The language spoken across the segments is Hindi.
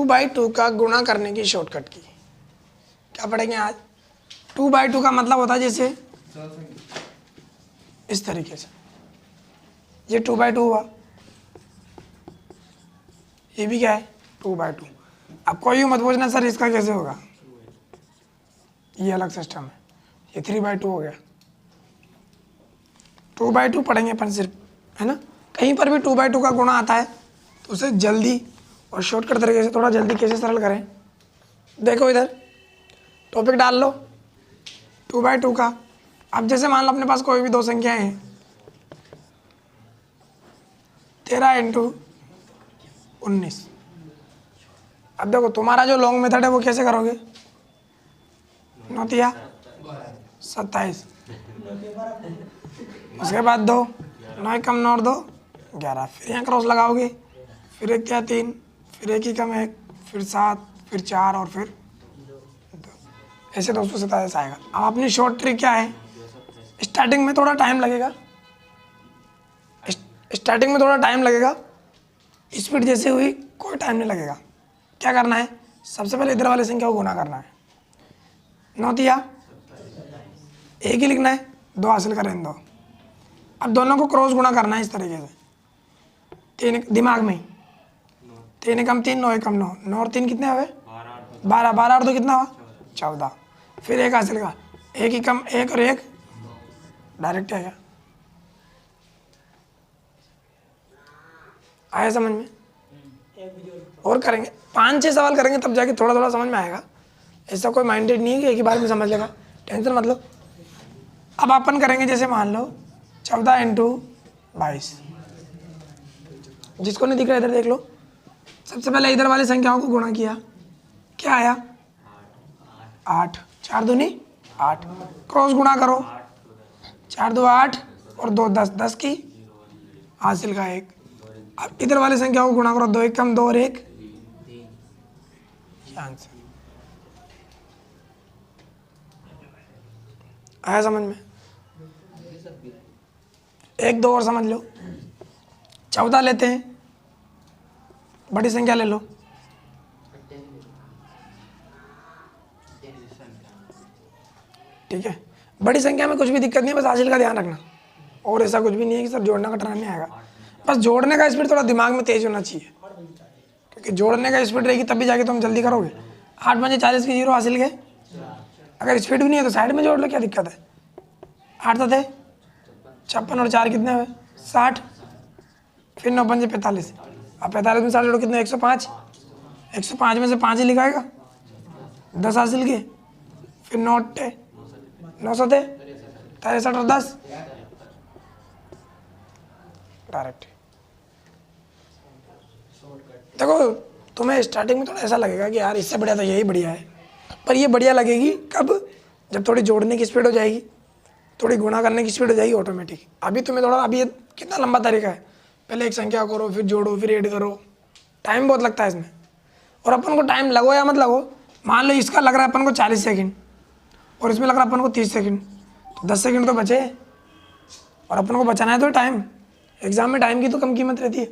2/2 का गुणा करने की शॉर्टकट की। क्या पढ़ेंगे आज? 2/2 का मतलब होता है जैसे इस तरीके से, ये 2/2 हुआ, ये भी क्या है 2/2। अब कोई मत पूछना सर इसका कैसे होगा, ये अलग सिस्टम है। ये 3/2 हो गया। 2/2 पढ़ेंगे अपन सिर्फ, है ना। कहीं पर भी 2/2 का गुणा आता है तो उसे जल्दी और शॉर्टकट तरीके से थोड़ा जल्दी कैसे सरल करें। देखो इधर टॉपिक डाल लो 2/2 का। अब जैसे मान लो अपने पास कोई भी दो संख्याएं हैं, 13 × 19। अब देखो तुम्हारा जो लॉन्ग मेथड है वो कैसे करोगे, 9 27, उसके बाद 2, 9 कम 9 और 2 11, फिर यहाँ क्रॉस लगाओगे, फिर 1 क्या 3, फिर 1 ही कम 1, फिर 7, फिर 4 और फिर 2, ऐसे 227 आएगा। अब अपनी शॉर्ट ट्रिक क्या है, स्टार्टिंग में थोड़ा टाइम लगेगा, स्टार्टिंग में थोड़ा टाइम लगेगा, स्पीड जैसे हुई कोई टाइम नहीं लगेगा। क्या करना है, सबसे पहले इधर वाली संख्या को गुना करना है। 9 दिया, 1 ही लिखना है, 2 हासिल करें 2। अब दोनों को क्रॉस गुणा करना है इस तरीके से, 3 दिमाग में ही, 3 कम 3, 9 कम 9, 9 और 3 कितने हुए 12, 12 और 2 कितना हुआ 14, फिर 1 हासिल का, 1 ही कम 1 और 1 डायरेक्ट है। क्या आया समझ में? और करेंगे 5-6 सवाल करेंगे तब जाके थोड़ा थोड़ा समझ में आएगा। ऐसा कोई माइंडेड नहीं है कि एक ही बार में समझ लेगा, टेंशन मत लो। अब अपन करेंगे जैसे मान लो 14 × 22, जिसको नहीं दिख रहा इधर देख लो। सबसे पहले इधर वाली संख्याओं को गुणा किया, क्या आया 8, 4 दूनी 8, क्रॉस गुणा करो, 4 2 8 और 2 10, 10 की हासिल का 1। अब इधर वाली संख्याओं को गुणा करो, 2 1 कम 2 और 1 आंसर। आया समझ में? 1 2 और समझ लो, 14 लेते हैं, बड़ी संख्या ले लो, ठीक है। बड़ी संख्या में कुछ भी दिक्कत नहीं है, बस हासिल का ध्यान रखना। और ऐसा कुछ भी नहीं है कि सर जोड़ने का टर्न नहीं आएगा, बस जोड़ने का स्पीड थोड़ा दिमाग में तेज होना चाहिए, क्योंकि जोड़ने का स्पीड रहेगी तभी जाके तुम जल्दी करोगे। 8 5 40 की 0 हासिल के, अगर स्पीड भी नहीं है तो साइड में जोड़ लो, क्या दिक्कत है। 8 तो थे 56 और 4 कितने हुए 60, फिर 9 5 45, अब 45 में 60 जोड़ो कितने 105, 105 में से 5 ही लिखाएगा, 10 हासिल के, फिर 9 थे 900 थे 63 और 10 डायरेक्ट। देखो तुम्हें स्टार्टिंग में थोड़ा ऐसा लगेगा कि यार इससे बढ़िया तो यही बढ़िया है, पर ये बढ़िया लगेगी कब, जब थोड़ी जोड़ने की स्पीड हो जाएगी, थोड़ी गुणा करने की स्पीड हो जाएगी ऑटोमेटिक। अभी तुम्हें थोड़ा, अभी ये कितना लंबा तरीका है, पहले एक संख्या करो, फिर जोड़ो, फिर ऐड करो, टाइम बहुत लगता है इसमें। और अपन को टाइम लगो या मत लगो, मान लो इसका लग रहा है अपन को 40 सेकंड और इसमें लग रहा है अपन को 30 सेकंड, तो 10 सेकंड तो बचे, और अपन को बचाना है तो टाइम। एग्जाम में टाइम की तो कम कीमत रहती है,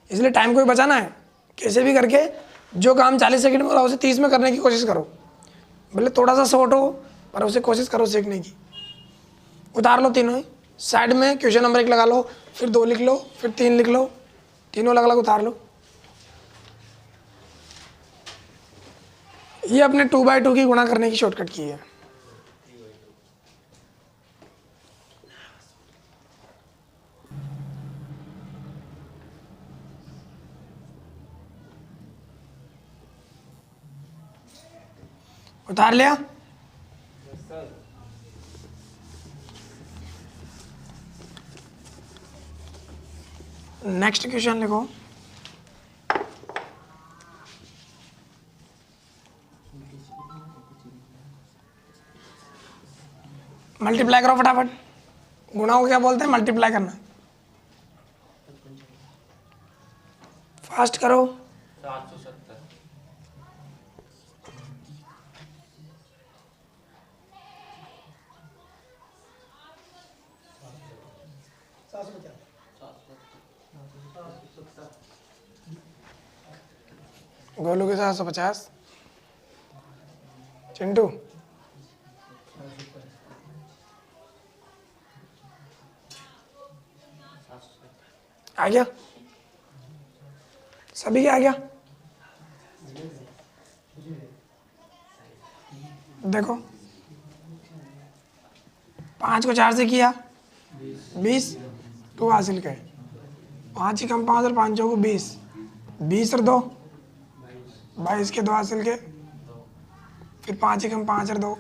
इसलिए टाइम को ही बचाना है। कैसे भी करके जो काम 40 सेकंड में हो रहा है उसे 30 में करने की कोशिश करो, भले थोड़ा सा शॉर्ट हो पर उसे कोशिश करो सीखने की। उतार लो तीनों ही साइड में, क्वेश्चन नंबर 1 लगा लो, फिर 2 लिख लो, फिर 3 लिख लो, तीनों अलग अलग उतार लो। ये अपने 2/2 की गुणा करने की शॉर्टकट की है। उतार लिया? नेक्स्ट क्वेश्चन लिखो। मल्टीप्लाई करो फटाफट, गुणा को क्या बोलते हैं, मल्टीप्लाई करना। फास्ट करो। 770, गोलू के 750, चिंटू आ गया, सभी के आ गया। देखो 5 को 4 से किया 20, 2 हासिल के, 5 ही कम 5 और 5 को 20, 20 और 2 22 के 2 हासिल के, फिर 5 ही कम 5 और 2,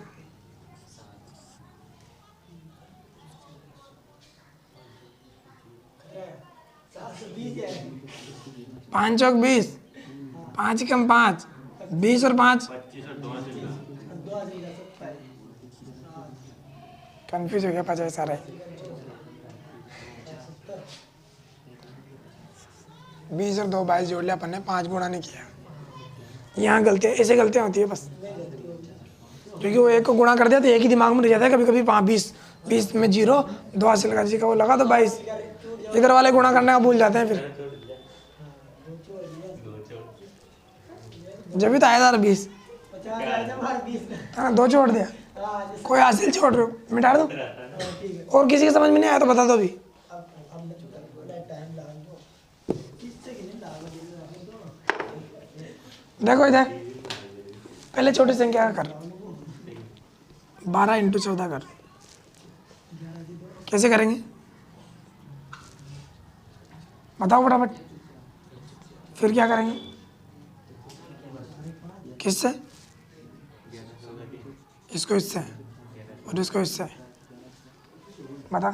5 चौक 20, 5 ही कम 5, 20 और 5, कंफ्यूज हो गया 50 सारा, 20 और 2 22 जोड़ लिया अपन ने, 5 गुणा नहीं किया। यहाँ गलतियाँ, ऐसे गलतियाँ होती है बस, क्योंकि वो एक को गुणा कर दिया तो एक ही दिमाग में रह जाता है। कभी कभी 20 में 0, 2 हासिल का जी का वो लगा तो 22, इधर वाले गुणा करने का भूल जाते हैं फिर, जब भी तो आया था 20, हाँ 2 छोड़ दिया, कोई हासिल छोड़ रहे हो मिटा दो, और किसी के समझ में नहीं आया तो बता दो भी। देखो इधर पहले छोटी संख्या का कर, 12 × 14 कर, कैसे करेंगे बताओ फटाफट। फिर क्या करेंगे, किससे, इसको इससे और इसको इससे, बता।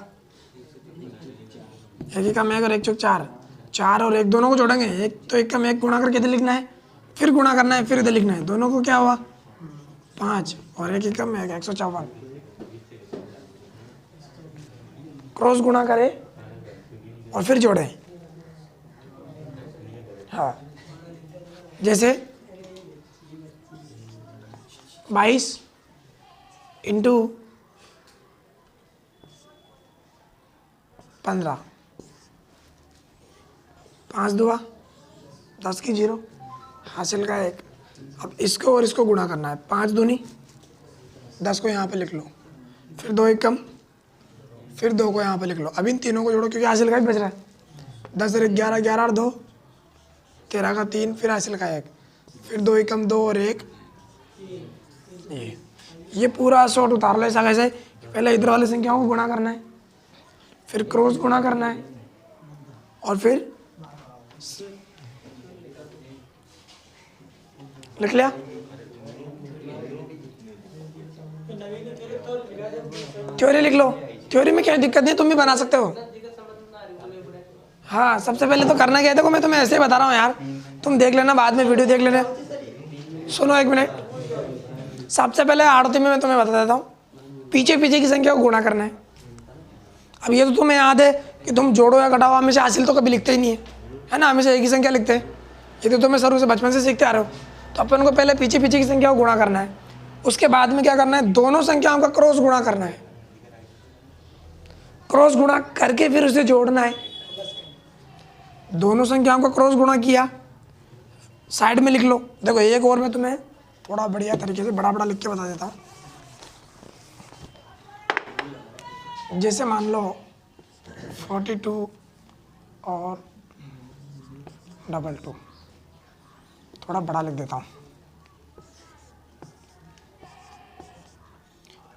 1 ही कम 1 और 1 चौक 4, 4 और 1 दोनों को जोड़ेंगे, 1 तो 1 कम 1 गुणा करके इधर लिखना है, फिर गुणा करना है, फिर इधर लिखना है, दोनों को क्या हुआ 5 और 1 ही कम 1, 154, क्रॉस गुणा करे और फिर जोड़े। हाँ जैसे 22 × 15, 5 दुआ 10 की 0, हासिल का 1। अब इसको और इसको गुणा करना है, 5 दूनी 10 को यहाँ पे लिख लो, फिर 2 1 कम, फिर 2 को यहाँ पे लिख लो। अब इन तीनों को जोड़ो क्योंकि हासिल का ही बच रहा है, 10 और 1 11, 11 और 2 13 का 3, फिर हासिल का 1, फिर 2 1 कम 2 और 1, ये पूरा शॉर्ट उतार लो ऐसा कैसे, पहले इधर वाली संख्याओं को गुणा करना है, फिर क्रॉस गुणा करना है, और फिर लिख लिया। थ्योरी लिख लो, थ्योरी में क्या दिक्कत नहीं, तुम भी बना सकते हो। हाँ सबसे पहले तो करना क्या है, देखो मैं तुम्हें ऐसे ही बता रहा हूँ यार, तुम देख लेना बाद में, वीडियो देख लेना। सुनो 1 मिनट, सबसे पहले आड़ती में मैं तुम्हें बता देता हूँ, पीछे पीछे की संख्या को गुणा करना है। अब ये तो तुम्हें याद है कि तुम जोड़ो या घटाओ हमेशा हासिल तो कभी लिखते ही नहीं है ना, हमेशा एक ही संख्या लिखते हैं, ये तो तुम्हें शुरू से बचपन से सीखते आ रहे हो। तो अपन को पहले पीछे पीछे की संख्या को गुणा करना है, उसके बाद में क्या करना है, दोनों संख्याओं का क्रॉस गुणा करना है, क्रॉस गुणा करके फिर उसे जोड़ना है। दोनों संख्याओं का क्रॉस गुणा किया, साइड में लिख लो। देखो एक और मैं तुम्हें थोड़ा बढ़िया तरीके से बड़ा बड़ा लिख के बता देता हूँ। जैसे मान लो 42 और 22, थोड़ा बड़ा लिख देता हूँ,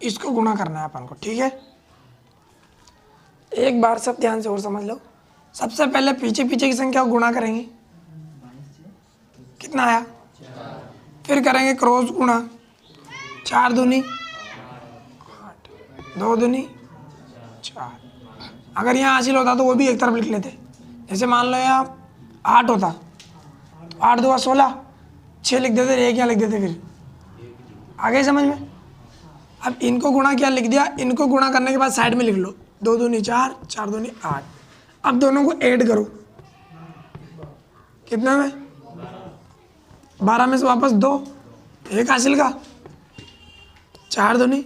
इसको गुणा करना है अपन को, ठीक है। एक बार सब ध्यान से और समझ लो, सबसे पहले पीछे पीछे की संख्या को गुणा करेंगे, कितना आया, फिर करेंगे क्रॉस गुणा, 4 दूनी 8, 2 दूनी 4। अगर यहाँ हासिल होता तो वो भी एक तरफ लिख लेते, जैसे मान लो यहाँ 8 होता तो 8 2 16, 6 लिख देते, 1 यहाँ लिख देते, फिर आगे समझ में। अब इनको गुणा क्या लिख दिया, इनको गुणा करने के बाद साइड में लिख लो, 2 दूनी 4, 4 दूनी 8। अब दोनों को ऐड करो, कितना में 12 में से वापस 2, 1 हासिल का, 4 दूनी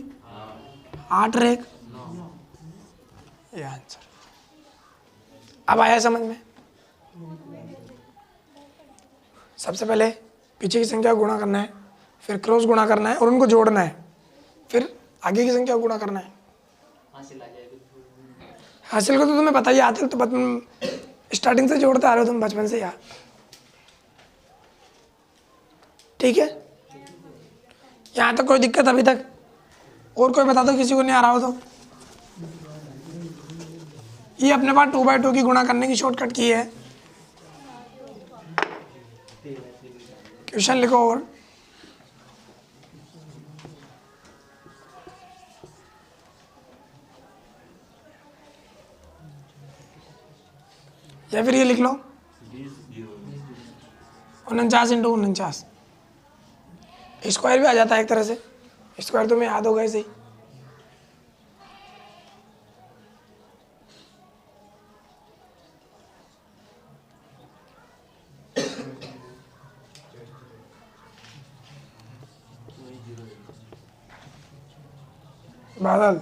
8 और 1, ये आंसर। अब आया समझ में। सबसे पहले पीछे की संख्या को गुणा करना है, फिर क्रॉस गुणा करना है और उनको जोड़ना है, फिर आगे की संख्या को गुणा करना है। हासिल को तो तुम्हें पता ही, हासिल तो स्टार्टिंग से जोड़ते आ रहे हो तुम बचपन से यार। ठीक है, यहाँ तक कोई दिक्कत अभी तक? और कोई बता दो किसी को नहीं आ रहा हो तो। ये अपने पास 2/2 की गुणा करने की शॉर्टकट की है। क्वेश्चन लिखो और या फिर ये लिख लो 49 × 49। स्क्वायर भी आ जाता है एक तरह से, स्क्वायर तुम्हें याद होगा ऐसे ही। बादल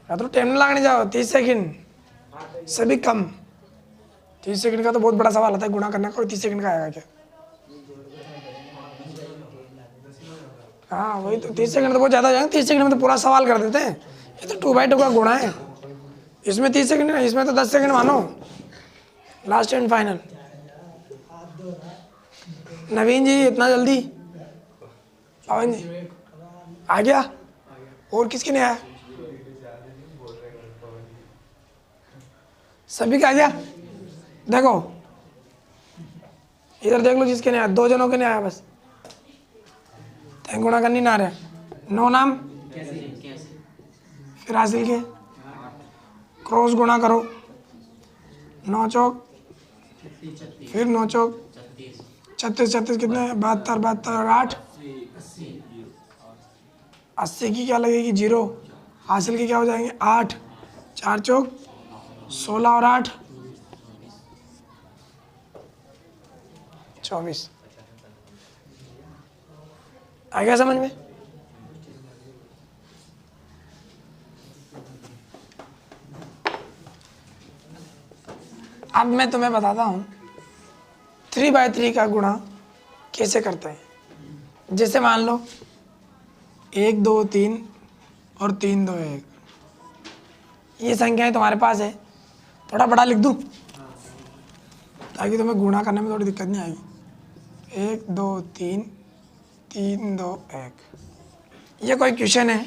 या तो टाइम लगाने जाओ 30 सेकंड सभी कम। 30 सेकंड का तो बहुत बड़ा सवाल आता है, गुणा करने का, और 30 सेकंड का आएगा क्या? हाँ वही तो, 30 सेकंड तो बहुत ज़्यादा हो जाएगा। 30 सेकंड में तो पूरा सवाल कर देते हैं। ये तो 2/2 का गुणा है, इसमें 30 सेकंड है, इसमें तो 10 सेकंड मानो। Last and final. Naveen ji इतना जल्दी? पवन जी आ गया? और किसके नहीं आया? सभी का आ गया? देखो इधर देख लो जिसके नहीं आया, 2 जनों के नहीं आया बस। गुणा करनी ना रहे 9 नाम, फिर हासिल के क्रॉस गुणा करो 9 चौक, फिर 9 चौक 36, 36 कितने 72, 72 और 8 80 की क्या लगेगी 0, हासिल के क्या हो जाएंगे 8, 4 चौक 16 और 8 24। आ गया समझ में? अब मैं तुम्हें बताता हूँ 3/3 का गुणा कैसे करते हैं। जैसे मान लो 1 2 3 और 3 2 1, ये संख्याएं तुम्हारे पास है। थोड़ा बड़ा लिख दूँ ताकि तुम्हें गुणा करने में थोड़ी दिक्कत नहीं आएगी। 1 2 3 3 2 1, ये कोई क्वेश्चन है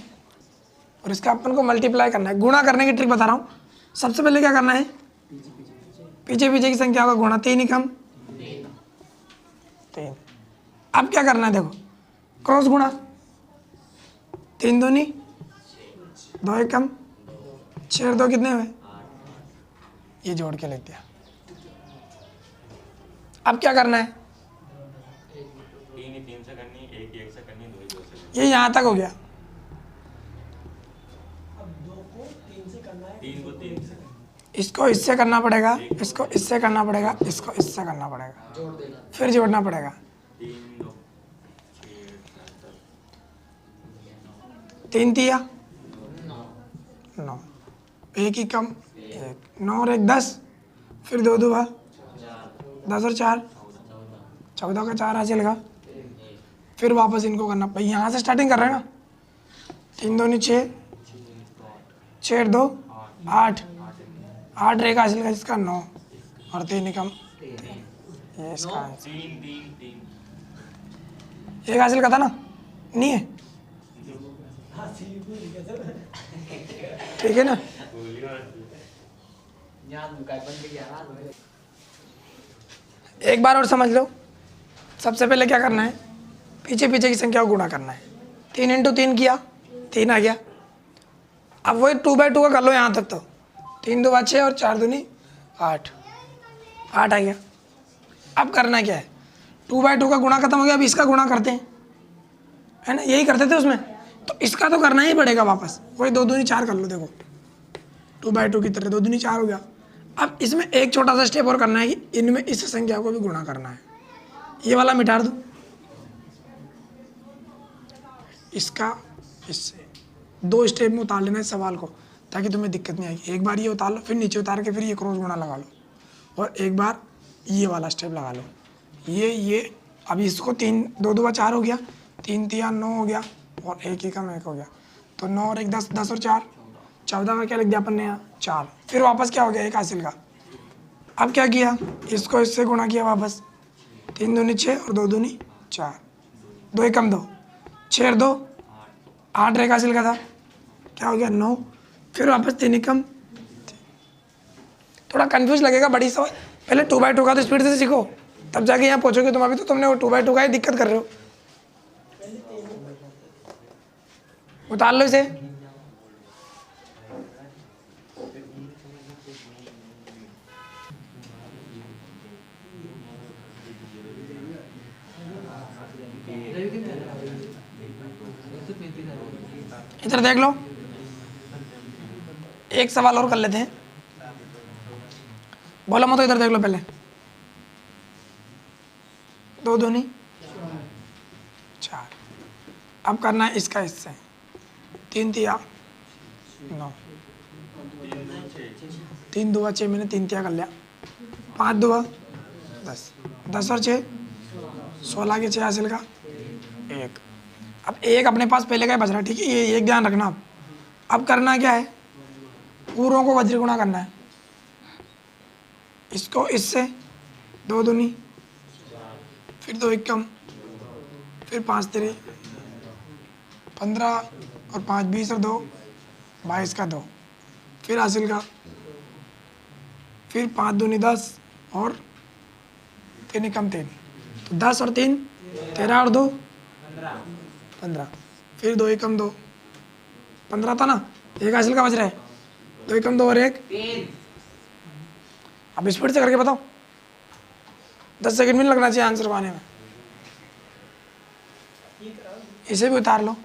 और इसका अपन को मल्टीप्लाई करना है। गुणा करने की ट्रिक बता रहा हूँ। सबसे पहले क्या करना है, पीछे पीछे की संख्या का गुणा, 3 ही कम 3। अब क्या करना है, देखो क्रॉस गुणा, 3 दूनी 2 1 कम 6 और 2 कितने हुए, ये जोड़ के लिख दिया। अब क्या करना है, 3 से करनी, 1 से करनी, 2 से करनी। ये यहाँ तक हो गया। अब 2 को 3 से करना है, 3 को 3 से इसको इससे करना पड़ेगा, इसको इससे करना पड़ेगा, इसको इससे करना पड़ेगा, फिर जोड़ना पड़ेगा। 3 2 3 तिया 9, 1 ही कम 1, 9 और 1 10, फिर 2 2 10 और 4 14 का 4 हासिल का, फिर वापस इनको करना। भाई यहाँ से स्टार्टिंग कर रहे हैं ना, 3 2 6 6 2 8 8 रेखा हासिल का, इसका 9 और 3 कम 3, ये इसका आंसर। 3 3 3 एक हासिल का था ना, नहीं है? ठीक है ना? एक बार और समझ लो। सबसे पहले क्या करना है, पीछे पीछे की संख्या को गुणा करना है। 3 × 3 किया, 3 आ गया। अब वही 2/2 का कर लो यहाँ तक, तो 3 2 6 और 4 दूनी 8 8 आ गया। अब करना क्या है, 2/2 का गुणा खत्म हो गया, अब इसका गुणा करते हैं, है ना? यही करते थे उसमें, तो इसका तो करना ही पड़ेगा वापस। वही 2 दूनी 4 कर लो, देखो 2/2 की तरह 2 दूनी 4 हो गया। अब इसमें एक छोटा सा स्टेप और करना है कि इनमें इस संख्या को भी गुणा करना है। ये वाला मिटा दूँ, इसका इससे 2 स्टेप में उतार लेना है सवाल को, ताकि तुम्हें दिक्कत नहीं आएगी। एक बार ये उतार लो, फिर नीचे उतार के फिर ये क्रॉस गुणा लगा लो, और एक बार ये वाला स्टेप लगा लो। ये अभी इसको 3 2 2 4 हो गया, 3 3 9 हो गया और 1 1 1 हो गया, तो 9 और 1 10, 10 और 4 14 का क्या लिख दिया अपन ने यहाँ 4, फिर वापस क्या हो गया 1 हासिल का। अब क्या किया, इसको इससे गुणा किया वापस, 3 दूनी 6 और 2 दूनी 4, 2 1 2, 6 और 2 8 1 हासिल का था, क्या हो गया 9, फिर वापस 3 1 थोड़ा कंफ्यूज लगेगा बड़ी सवाल, पहले 2/2 का तो स्पीड से सीखो, तब जाके यहाँ पहुँचोगे तुम। अभी तो तुमने वो 2/2 का ही दिक्कत कर रहे हो। उतार लो इसे, इधर देख लो, एक सवाल और कर लेते हैं, बोलो मत, इधर देख लो पहले, 2 दूनी 4, अब करना है इसका इससे, 3 तिया 9, 3 2 6, मैंने 3 तिया कर लिया, 5 2 10, 10 और 6 16 के 6 हासिल का 1। अब 1 अपने पास पहले का ही बच रहा है, ठीक है, ये एक ध्यान रखना। अब करना क्या है, पूरों को वज्र गुणा करना है, इसको इससे 2 दूनी, फिर 2 1 फिर 5 3 15 और 5 20 और 2 22 का 2, फिर हासिल का, फिर 5 दूनी 10 और 3 1 3, तो 10 और 3 13 और 2 15, फिर 2 1 2 15 था ना, 1 हासिल का बच रहा है, 2 1 2 और 1 अब स्पीड से करके बताओ, 10 सेकंड भी नहीं लगना चाहिए आंसर पाने में। इसे भी उतार लो,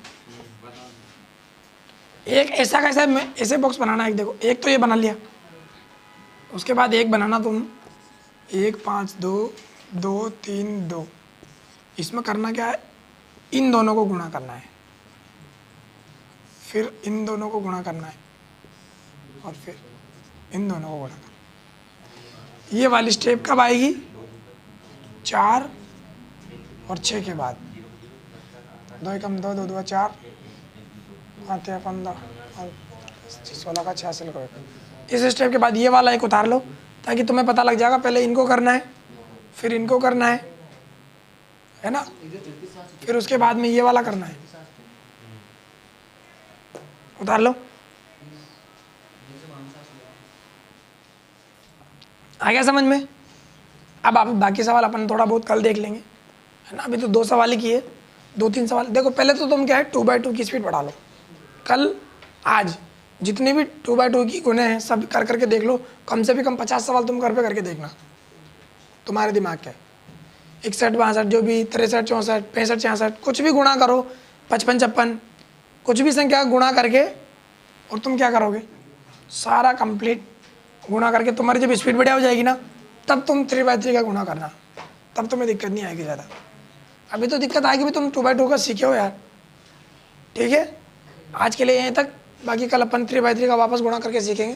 एक ऐसा कैसा ऐसे बॉक्स बनाना है, देखो एक तो ये बना लिया, उसके बाद एक बनाना तुम 1 5 2 2 3 2, इसमें करना क्या है, इन दोनों को गुणा करना है, फिर इन दोनों को गुणा करना है और फिर इन दोनों को गुणा करना है। ये वाली स्टेप कब आएगी, 4 और 6 के बाद, 2 1 2 2 2 4 5 15 और 16 का 6 हासिल करो। इस स्टेप के बाद ये वाला एक उतार लो, ताकि तुम्हें पता लग जाएगा पहले इनको करना है फिर इनको करना है ना, फिर उसके बाद में ये वाला करना है। उतार लो, आ गया समझ में। अब आप बाकी सवाल अपन थोड़ा बहुत कल देख लेंगे, है ना, अभी तो 2 सवाल ही किए, 2-3 सवाल देखो। पहले तो तुम क्या है 2/2 की स्पीड बढ़ा लो, कल आज जितने भी 2/2 की गुणे हैं सब कर करके देख लो, कम से भी कम 50 सवाल तुम घर पे करके देखना, तुम्हारे दिमाग क्या है, 61 62 जो भी 63 64 65 66 कुछ भी गुणा करो, 55 56 कुछ भी संख्या गुणा करके, और तुम क्या करोगे सारा कंप्लीट गुणा करके, तुम्हारी जब स्पीड बढ़िया हो जाएगी ना, तब तुम 3/3 का गुणा करना, तब तुम्हें दिक्कत नहीं आएगी ज़्यादा। अभी तो दिक्कत आएगी भी, तुम 2/2 का सीखे हो यार, ठीक है। आज के लिए यहीं तक, बाकी कल अपन 3/3 का वापस गुणा करके सीखेंगे।